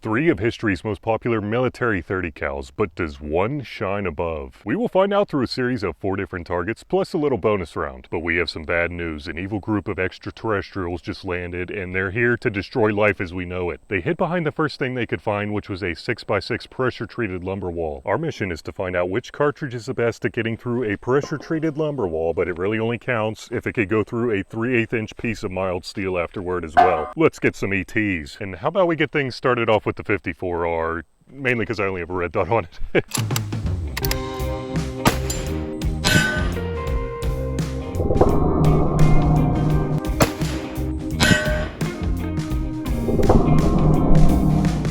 3 of history's most popular military 30 cals, but does one shine above? We will find out through a series of 4 different targets, plus a little bonus round. But we have some bad news. An evil group of extraterrestrials just landed, and they're here to destroy life as we know it. They hid behind the first thing they could find, which was a 6x6 pressure-treated lumber wall. Our mission is to find out which cartridge is the best at getting through a pressure-treated lumber wall, but it really only counts if it could go through a 3/8 inch piece of mild steel afterward as well. Let's get some ETs. And how about we get things started off with the 54R, mainly because I only have a red dot on it.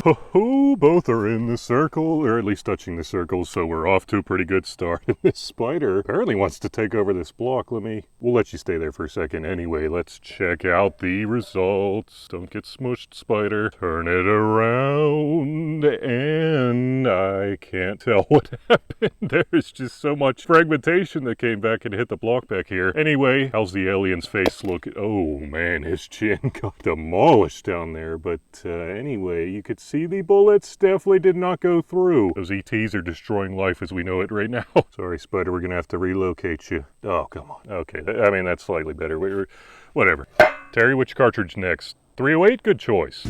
Ho-ho, both are in the circle, or at least touching the circle, so we're off to a pretty good start. This spider apparently wants to take over this block. We'll let you stay there for a second. Anyway, let's check out the results. Don't get smushed, spider. Turn it around, and I can't tell what happened. There's just so much fragmentation that came back and hit the block back here. Anyway, how's the alien's face look? Oh man, his chin got demolished down there, but anyway, you could see the bullets definitely did not go through. Those ETs are destroying life as we know it right now. Sorry, spider, we're gonna have to relocate you. Oh, come on. Okay, I mean, that's slightly better. Whatever. Terry, which cartridge next? 308? Good choice.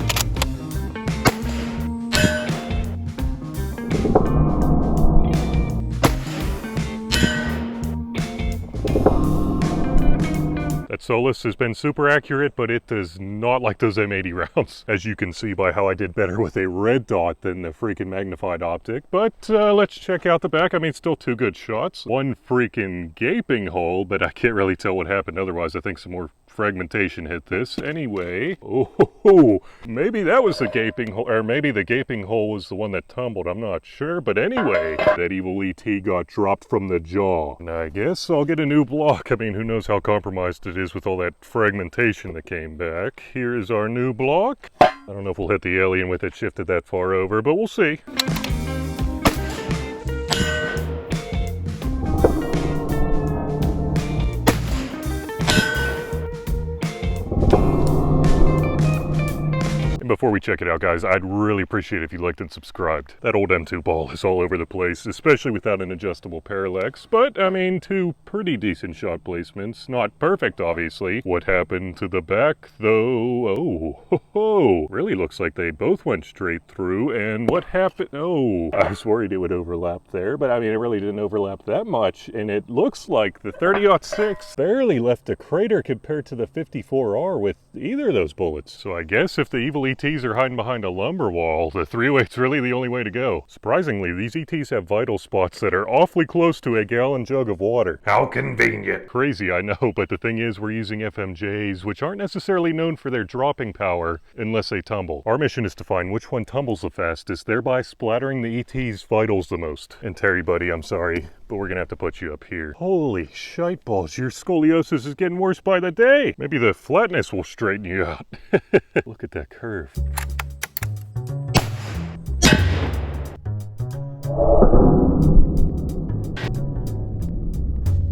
That Solus has been super accurate, but it does not like those M80 rounds, as you can see by how I did better with a red dot than the freaking magnified optic. But let's check out the back. I mean, still 2 good shots. One freaking gaping hole, but I can't really tell what happened otherwise. I think some more fragmentation hit this. Anyway, oh, maybe that was the gaping hole, or maybe the gaping hole was the one that tumbled. I'm not sure, but anyway, that evil ET got dropped from the jaw. And I guess I'll get a new block. I mean, who knows how compromised it is with all that fragmentation that came back. Here is our new block. I don't know if we'll hit the alien with it shifted that far over, but we'll see. Before we check it out, guys, I'd really appreciate it if you liked and subscribed. That old M2 Ball is all over the place, especially without an adjustable parallax, but I mean, 2 pretty decent shot placements. Not perfect, obviously. What happened to the back, though? Oh, ho, ho. Really looks like they both went straight through, and what happened? Oh, I was worried it would overlap there, but I mean, it really didn't overlap that much, and it looks like the 30-06 barely left a crater compared to the 54R with either of those bullets. So I guess if the evil ETs are hiding behind a lumber wall, the 308's really the only way to go. Surprisingly, these ETs have vital spots that are awfully close to a gallon jug of water. How convenient. Crazy, I know, but the thing is we're using FMJs, which aren't necessarily known for their dropping power unless they tumble. Our mission is to find which one tumbles the fastest, thereby splattering the ET's vitals the most. And Terry, buddy, I'm sorry, but we're gonna have to put you up here. Holy shite balls, your scoliosis is getting worse by the day. Maybe the flatness will straighten you out. Look at that curve.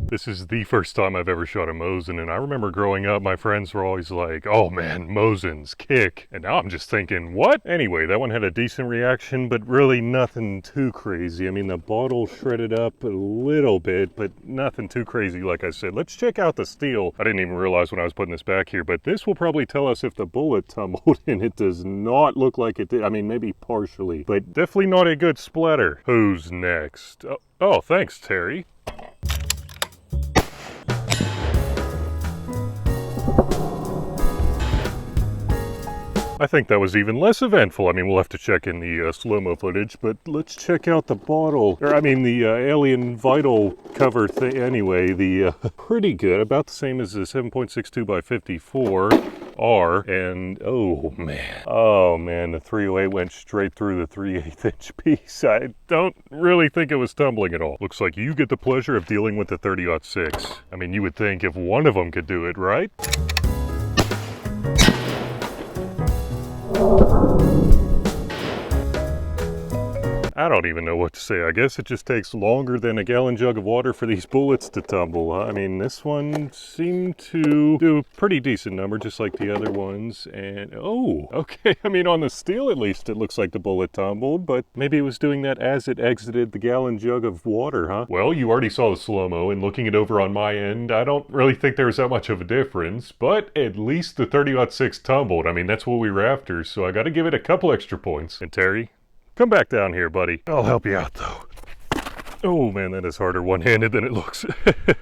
This is the first time I've ever shot a Mosin, and I remember growing up, my friends were always like, oh man, Mosins, kick. And now I'm just thinking, what? Anyway, that one had a decent reaction, but really nothing too crazy. I mean, the bottle shredded up a little bit, but nothing too crazy, like I said. Let's check out the steel. I didn't even realize when I was putting this back here, but this will probably tell us if the bullet tumbled, and it does not look like it did. I mean, maybe partially, but definitely not a good splatter. Who's next? Oh, thanks, Terry. I think that was even less eventful. I mean, we'll have to check in the slow-mo footage, but let's check out the bottle, or I mean the alien vital cover thing. Anyway, the pretty good, about the same as the 7.62 by 54R, and oh man, the 308 went straight through the 3/8 inch piece. I don't really think it was tumbling at all. Looks like you get the pleasure of dealing with the 30-06. I mean, you would think if one of them could do it, right? I don't even know what to say. I guess it just takes longer than a gallon jug of water for these bullets to tumble. I mean, this one seemed to do a pretty decent number, just like the other ones. And, oh, okay. I mean, on the steel, at least, it looks like the bullet tumbled, but maybe it was doing that as it exited the gallon jug of water, huh? Well, you already saw the slow-mo, and looking it over on my end, I don't really think there was that much of a difference, but at least the 30-06 tumbled. I mean, that's what we were after, so I gotta give it a couple extra points. And Terry, come back down here, buddy. I'll help you out, though. Oh man, that is harder one-handed than it looks.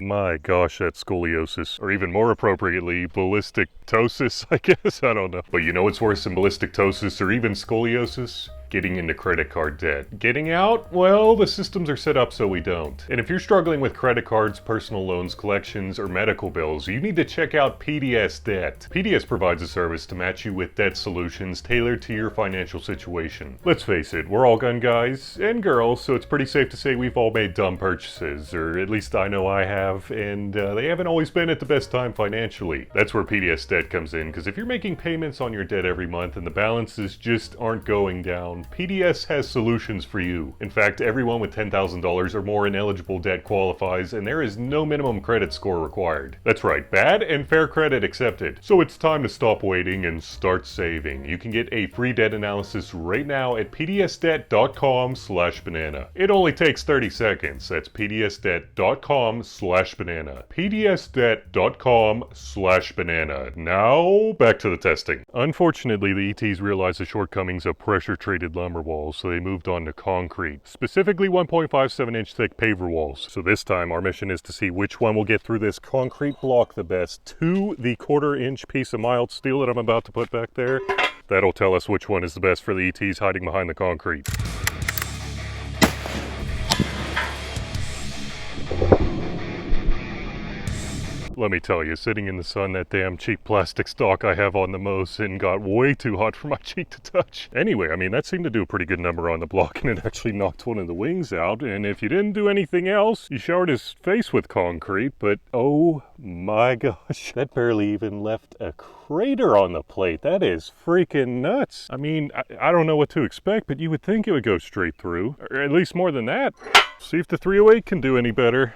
My gosh, that's scoliosis. Or even more appropriately, ballistic ptosis, I guess? I don't know. But you know what's worse than ballistic ptosis or even scoliosis? Getting into credit card debt. Getting out? Well, the systems are set up so we don't. And if you're struggling with credit cards, personal loans, collections, or medical bills, you need to check out PDS Debt. PDS provides a service to match you with debt solutions tailored to your financial situation. Let's face it, we're all gun guys and girls, so it's pretty safe to say we've all made dumb purchases, or at least I know I have, and they haven't always been at the best time financially. That's where PDS Debt comes in, because if you're making payments on your debt every month and the balances just aren't going down, PDS has solutions for you. In fact, everyone with $10,000 or more in eligible debt qualifies, and there is no minimum credit score required. That's right, bad and fair credit accepted. So it's time to stop waiting and start saving. You can get a free debt analysis right now at pdsdebt.com/banana. It only takes 30 seconds. That's pdsdebt.com/banana. pdsdebt.com/banana. Now, back to the testing. Unfortunately, the ETs realized the shortcomings of pressure-treated lumber walls, so they moved on to concrete, specifically 1.57-inch thick paver walls. So this time our mission is to see which one will get through this concrete block the best to the 1/4-inch piece of mild steel that I'm about to put back there. That'll tell us which one is the best for the ETs hiding behind the concrete. Let me tell you, sitting in the sun, that damn cheap plastic stock I have on the Mosin got way too hot for my cheek to touch. Anyway, I mean, that seemed to do a pretty good number on the block, and it actually knocked one of the wings out. And if you didn't do anything else, you showered his face with concrete, but oh my gosh, that barely even left a crater on the plate. That is freaking nuts. I mean, I don't know what to expect, but you would think it would go straight through, or at least more than that. See if the 308 can do any better.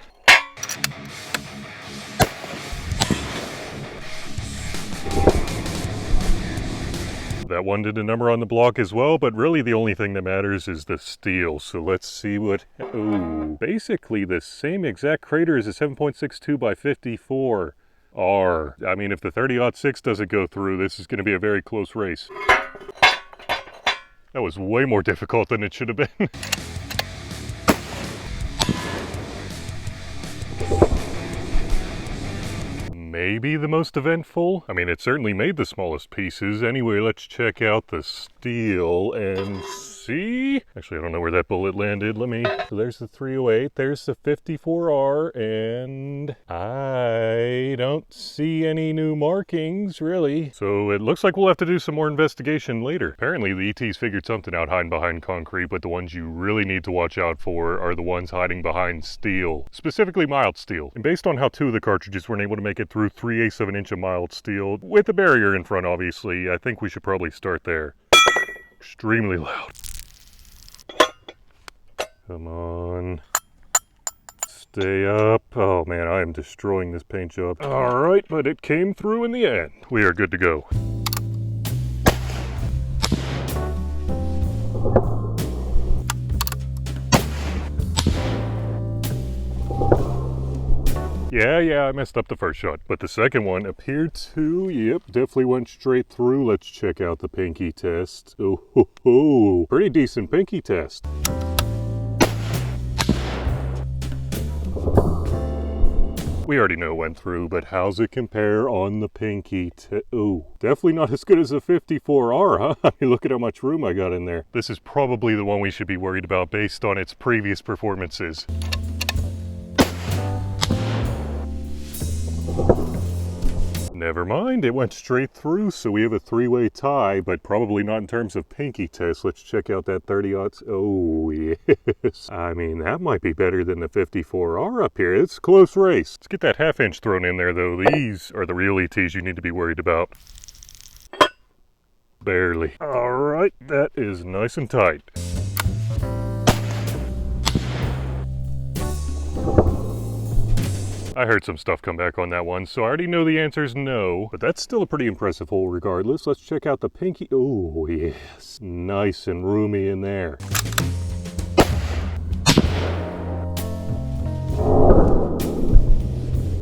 That one did a number on the block as well, but really the only thing that matters is the steel. So let's see what... Ooh, basically the same exact crater as a 7.62 by 54 R. I mean, if the 30-06 doesn't go through, this is going to be a very close race. That was way more difficult than it should have been. Maybe the most eventful? I mean, it certainly made the smallest pieces. Anyway, let's check out the steel and see. Actually, I don't know where that bullet landed. So there's the 308, there's the 54R, and I don't see any new markings, really. So it looks like we'll have to do some more investigation later. Apparently, the ETs figured something out hiding behind concrete, but the ones you really need to watch out for are the ones hiding behind steel, specifically mild steel. And based on how 2 of the cartridges weren't able to make it through 3/8 of an inch of mild steel, with a barrier in front, obviously, I think we should probably start there. Extremely loud. Come on. Stay up. Oh man, I am destroying this paint job. Alright, but it came through in the end. We are good to go. Yeah, I messed up the first shot, but the second one appeared to, yep, definitely went straight through. Let's check out the pinky test. Oh, pretty decent pinky test. We already know it went through, but how's it compare on the pinky? Oh, definitely not as good as a 54R, huh? I mean, look at how much room I got in there. This is probably the one we should be worried about based on its previous performances. Never mind, it went straight through, so we have a 3-way tie, but probably not in terms of pinky test. Let's check out that 30-aughts. Oh, yes. I mean, that might be better than the 54R up here. It's a close race. Let's get that 1/2 inch thrown in there, though. These are the real ETs you need to be worried about. Barely. All right, that is nice and tight. I heard some stuff come back on that one, so I already know the answer is no. But that's still a pretty impressive hole regardless. Let's check out the pinky. Oh, yes. Nice and roomy in there.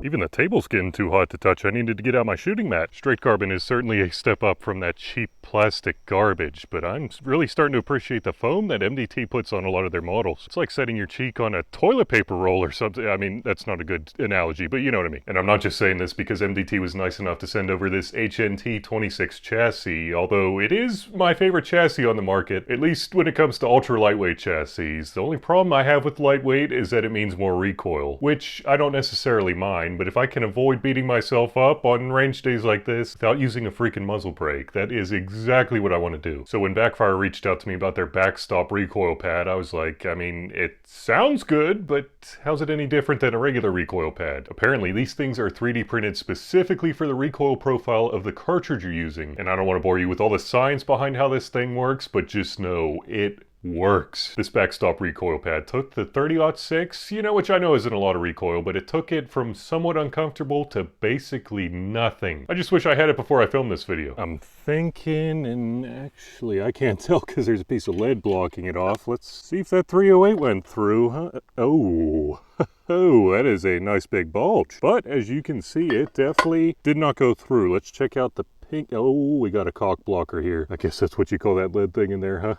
Even the table's getting too hot to touch. I needed to get out my shooting mat. Straight carbon is certainly a step up from that cheap plastic garbage, but I'm really starting to appreciate the foam that MDT puts on a lot of their models. It's like setting your cheek on a toilet paper roll or something. I mean, that's not a good analogy, but you know what I mean. And I'm not just saying this because MDT was nice enough to send over this HNT 26 chassis, although it is my favorite chassis on the market, at least when it comes to ultra lightweight chassis. The only problem I have with lightweight is that it means more recoil, which I don't necessarily mind, but if I can avoid beating myself up on range days like this without using a freaking muzzle brake, that is exactly what I want to do. So when Backfire reached out to me about their backstop recoil pad, I was like, I mean, it sounds good, but how's it any different than a regular recoil pad? Apparently these things are 3D printed specifically for the recoil profile of the cartridge you're using. And I don't want to bore you with all the science behind how this thing works, but just know it works. This backstop recoil pad took the 30-06, you know, which I know isn't a lot of recoil, but it took it from somewhat uncomfortable to basically nothing. I just wish I had it before I filmed this video. I'm thinking, and actually I can't tell because there's a piece of lead blocking it off. Let's see if that 308 went through, huh? Oh. Oh, that is a nice big bulge. But as you can see, it definitely did not go through. Let's check out the pink. Oh, we got a cock blocker here. I guess that's what you call that lead thing in there, huh?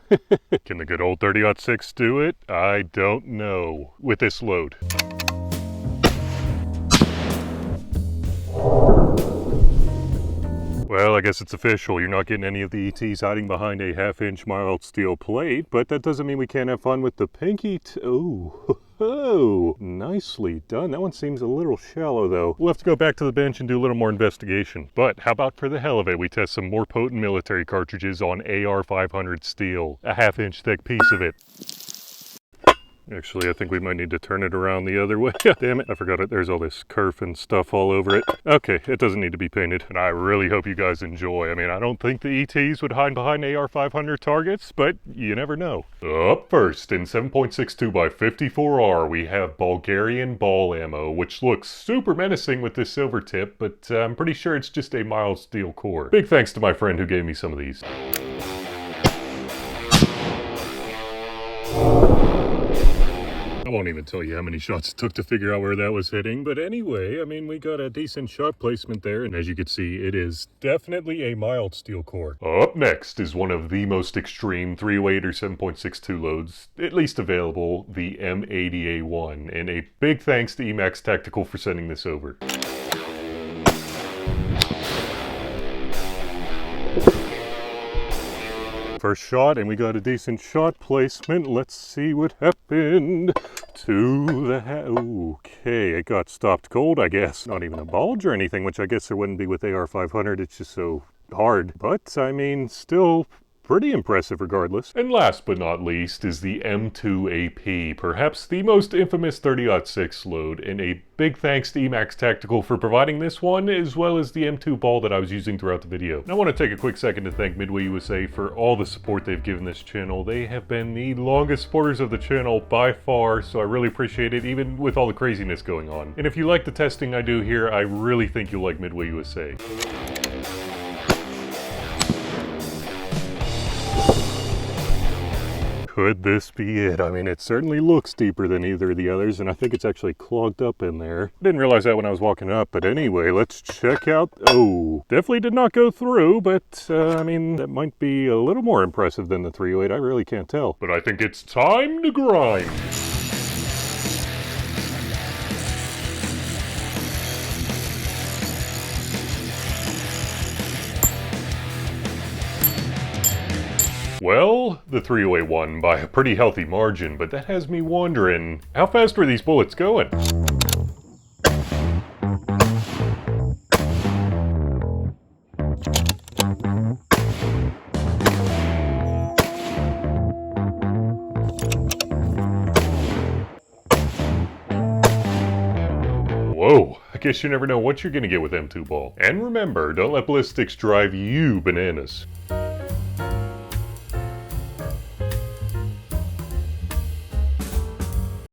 Can the good old 30-06 do it? I don't know. With this load. Well, I guess it's official. You're not getting any of the ETs hiding behind a 1/2-inch mild steel plate, but that doesn't mean we can't have fun with the pinky. Oh, nicely done. That one seems a little shallow though. We'll have to go back to the bench and do a little more investigation. But how about for the hell of it, we test some more potent military cartridges on AR-500 steel. A 1/2-inch thick piece of it. Actually, I think we might need to turn it around the other way. Damn it, I forgot it. There's all this kerf and stuff all over it. Okay, it doesn't need to be painted. And I really hope you guys enjoy. I mean, I don't think the ETs would hide behind AR-500 targets, but you never know. Up first, in 7.62 by 54R, we have Bulgarian ball ammo, which looks super menacing with this silver tip, but I'm pretty sure it's just a mild steel core. Big thanks to my friend who gave me some of these. I won't even tell you how many shots it took to figure out where that was hitting, but anyway, I mean, we got a decent shot placement there, and as you can see, it is definitely a mild steel core. Up next is one of the most extreme 308 or 7.62 loads, at least available, the M80A1, and a big thanks to Emax Tactical for sending this over. First shot, and we got a decent shot placement. Let's see what happened to the okay, it got stopped cold, I guess. Not even a bulge or anything, which I guess there wouldn't be with AR-500. It's just so hard. But, I mean, still pretty impressive regardless. And last but not least is the M2 AP, perhaps the most infamous 30-06 load, and a big thanks to Emax Tactical for providing this one, as well as the M2 Ball that I was using throughout the video. And I want to take a quick second to thank Midway USA for all the support they've given this channel. They have been the longest supporters of the channel by far, so I really appreciate it, even with all the craziness going on. And if you like the testing I do here, I really think you'll like Midway USA. Could this be it? I mean, it certainly looks deeper than either of the others, and I think it's actually clogged up in there. Didn't realize that when I was walking up, but anyway, let's check out. Oh, definitely did not go through, but I mean, that might be a little more impressive than the 308. I really can't tell. But I think it's time to grind. Well, the 308 won by a pretty healthy margin, but that has me wondering, how fast were these bullets going? Whoa, I guess you never know what you're gonna get with M2 Ball. And remember, don't let Ballistics drive you bananas.